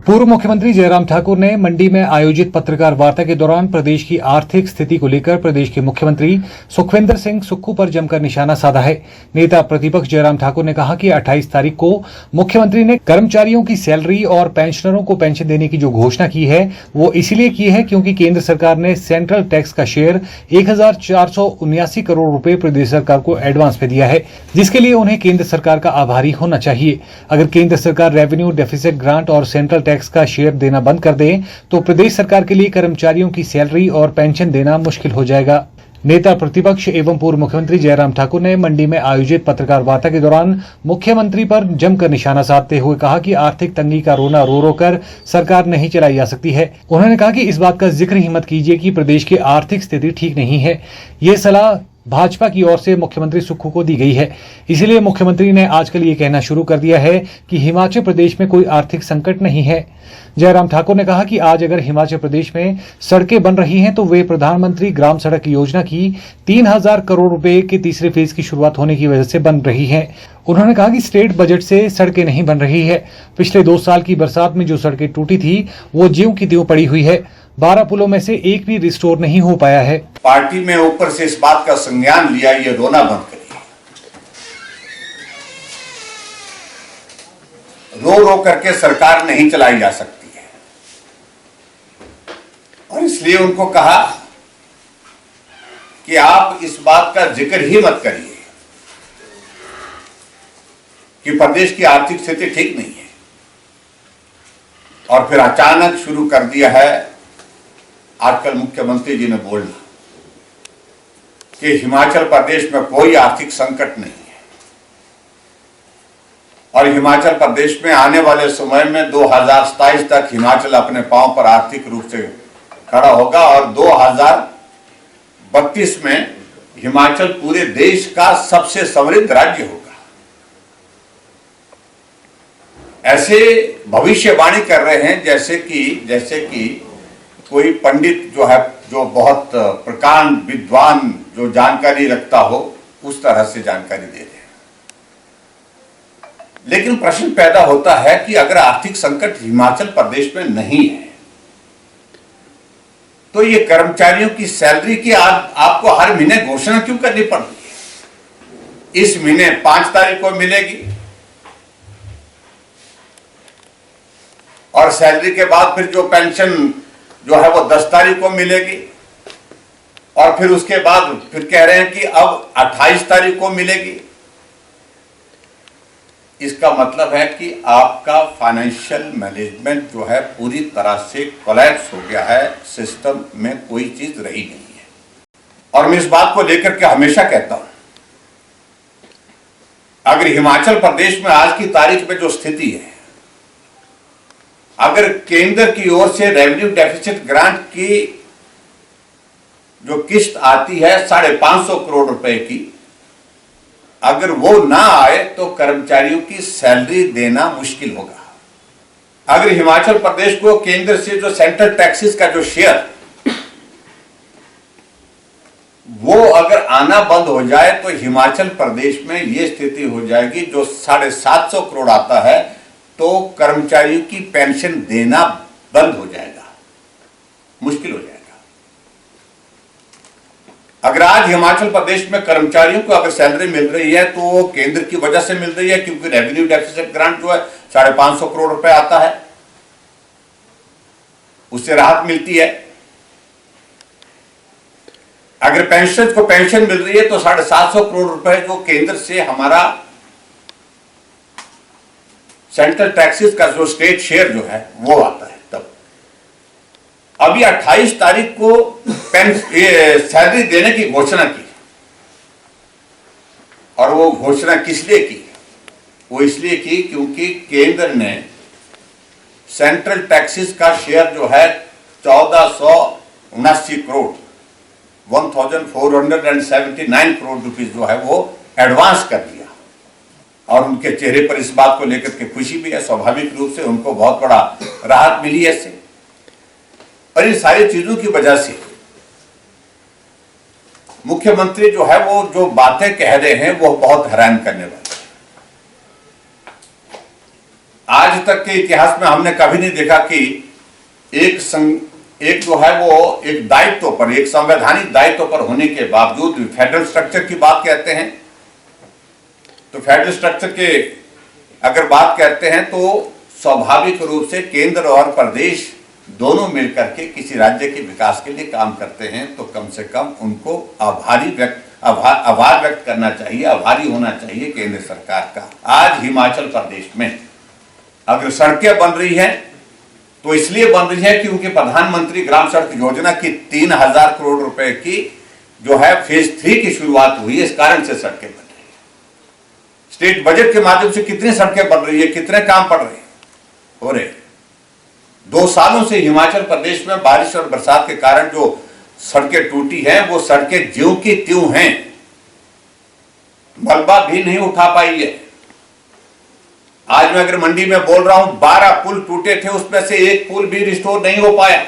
पूर्व मुख्यमंत्री जयराम ठाकुर ने मंडी में आयोजित पत्रकार वार्ता के दौरान प्रदेश की आर्थिक स्थिति को लेकर प्रदेश के मुख्यमंत्री सुखविंदर सिंह सुक्खू पर जमकर निशाना साधा है। नेता प्रतिपक्ष जयराम ठाकुर ने कहा कि 28 तारीख को मुख्यमंत्री ने कर्मचारियों की सैलरी और पेंशनरों को पेंशन देने की जो घोषणा की है वो इसलिए की है क्योंकि केंद्र सरकार ने सेंट्रल टैक्स का शेयर 1479 करोड़ रुपए प्रदेश सरकार को एडवांस में दिया है, जिसके लिए उन्हें केंद्र सरकार का आभारी होना चाहिए। अगर केंद्र सरकार रेवेन्यू डेफिसिट ग्रांट और सेंट्रल टैक्स का शेयर देना बंद कर दे तो प्रदेश सरकार के लिए कर्मचारियों की सैलरी और पेंशन देना मुश्किल हो जाएगा। नेता प्रतिपक्ष एवं पूर्व मुख्यमंत्री जयराम ठाकुर ने मंडी में आयोजित पत्रकार वार्ता के दौरान मुख्यमंत्री पर जमकर निशाना साधते हुए कहा कि आर्थिक तंगी का रोना रो रो कर सरकार नहीं चलाई जा सकती है। उन्होंने कहा कि इस बात का जिक्र ही मत कीजिए कि प्रदेश की आर्थिक स्थिति ठीक नहीं है। ये सलाह भाजपा की ओर से मुख्यमंत्री सुक्खू को दी गई है। इसीलिए मुख्यमंत्री ने आजकल ये कहना शुरू कर दिया है कि हिमाचल प्रदेश में कोई आर्थिक संकट नहीं है। जयराम ठाकुर ने कहा कि आज अगर हिमाचल प्रदेश में सड़कें बन रही हैं तो वे प्रधानमंत्री ग्राम सड़क योजना की 3000 करोड़ रुपए के तीसरे फेज की शुरुआत होने की वजह से बन रही है। उन्होंने कहा कि स्टेट बजट से सड़कें नहीं बन रही है। पिछले 2 साल की बरसात में जो सड़कें टूटी थी वो ज्यों की त्यों पड़ी हुई है। 12 पुलों में से एक भी रिस्टोर नहीं हो पाया है। पार्टी में ऊपर से इस बात का संज्ञान लिया, ये रोना बंद करिए। रो रो करके सरकार नहीं चलाई जा सकती है और इसलिए उनको कहा कि आप इस बात का जिक्र ही मत करिए कि प्रदेश की आर्थिक स्थिति ठीक नहीं है। और फिर अचानक शुरू कर दिया है आजकल मुख्यमंत्री जी ने बोलना कि हिमाचल प्रदेश में कोई आर्थिक संकट नहीं है और हिमाचल प्रदेश में आने वाले समय में 2027 तक हिमाचल अपने पांव पर आर्थिक रूप से खड़ा होगा और 2032 में हिमाचल पूरे देश का सबसे समृद्ध राज्य होगा। ऐसे भविष्यवाणी कर रहे हैं जैसे कि कोई पंडित जो है, जो बहुत प्रकांड विद्वान, जो जानकारी रखता हो, उस तरह से जानकारी दे रहे हैं। लेकिन प्रश्न पैदा होता है कि अगर आर्थिक संकट हिमाचल प्रदेश में नहीं है तो ये कर्मचारियों की सैलरी की आपको हर महीने घोषणा क्यों करनी पड़ रही है? इस महीने 5 तारीख को मिलेगी और सैलरी के बाद फिर जो पेंशन जो है वो 10 तारीख को मिलेगी और फिर उसके बाद फिर कह रहे हैं कि अब 28 तारीख को मिलेगी। इसका मतलब है कि आपका फाइनेंशियल मैनेजमेंट जो है पूरी तरह से कोलैप्स हो गया है, सिस्टम में कोई चीज रही नहीं है। और मैं इस बात को लेकर के हमेशा कहता हूं, अगर हिमाचल प्रदेश में आज की तारीख में जो स्थिति है, अगर केंद्र की ओर से रेवेन्यू डेफिसिट ग्रांट की जो किस्त आती है 550 करोड़ रुपए की, अगर वो ना आए तो कर्मचारियों की सैलरी देना मुश्किल होगा। अगर हिमाचल प्रदेश को केंद्र से जो सेंट्रल टैक्सेस का जो शेयर वो अगर आना बंद हो जाए तो हिमाचल प्रदेश में ये स्थिति हो जाएगी, जो 750 करोड़ आता है तो कर्मचारियों की पेंशन देना बंद हो जाएगा, मुश्किल हो जाएगा। अगर आज हिमाचल प्रदेश में कर्मचारियों को अगर सैलरी मिल रही है तो वो केंद्र की वजह से मिल रही है, क्योंकि रेवेन्यू डेफिसिट ग्रांट जो है 550 करोड़ रुपए आता है, उससे राहत मिलती है। अगर पेंशन को पेंशन मिल रही है तो 750 करोड़ रुपए जो केंद्र से हमारा सेंट्रल टैक्सेस का जो स्टेट शेयर जो है वो आता है। तब अभी 28 तारीख को सैलरी देने की घोषणा की और वो घोषणा किस लिए की? वो इसलिए की क्योंकि केंद्र ने सेंट्रल टैक्सेस का शेयर जो है 1479 करोड़ 1479 करोड़ रुपीज जो है वो एडवांस कर दिया और उनके चेहरे पर इस बात को लेकर के खुशी भी है। स्वाभाविक रूप से उनको बहुत बड़ा राहत मिली है इससे। और इन सारी चीजों की वजह से मुख्यमंत्री जो है वो जो बातें कह रहे हैं वो बहुत हैरान करने वाली है। आज तक के इतिहास में हमने कभी नहीं देखा कि एक जो है वो एक दायित्व पर, एक संवैधानिक दायित्व पर होने के बावजूद फेडरल स्ट्रक्चर की बात कहते हैं। तो फेडरल स्ट्रक्चर के अगर बात करते हैं तो स्वाभाविक रूप से केंद्र और प्रदेश दोनों मिलकर के किसी राज्य के विकास के लिए काम करते हैं, तो कम से कम उनको आभार व्यक्त करना चाहिए, आभारी होना चाहिए केंद्र सरकार का। आज हिमाचल प्रदेश में अगर सड़कें बन रही हैं तो इसलिए बन रही है क्योंकि प्रधानमंत्री ग्राम सड़क योजना की 3000 करोड़ रुपए की जो है फेज 3 की शुरुआत हुई है, इस कारण से सड़कें बन रही है। स्टेट बजट के माध्यम से कितनी सड़कें बन रही है, कितने काम पड़ रहे हैं, हो रहे। 2 सालों से हिमाचल प्रदेश में बारिश और बरसात के कारण जो सड़कें टूटी हैं वो सड़कें ज्यों की त्यों हैं, मलबा भी नहीं उठा पाई है। आज मैं अगर मंडी में बोल रहा हूं 12 पुल टूटे थे, उसमें से एक पुल भी रिस्टोर नहीं हो पाया।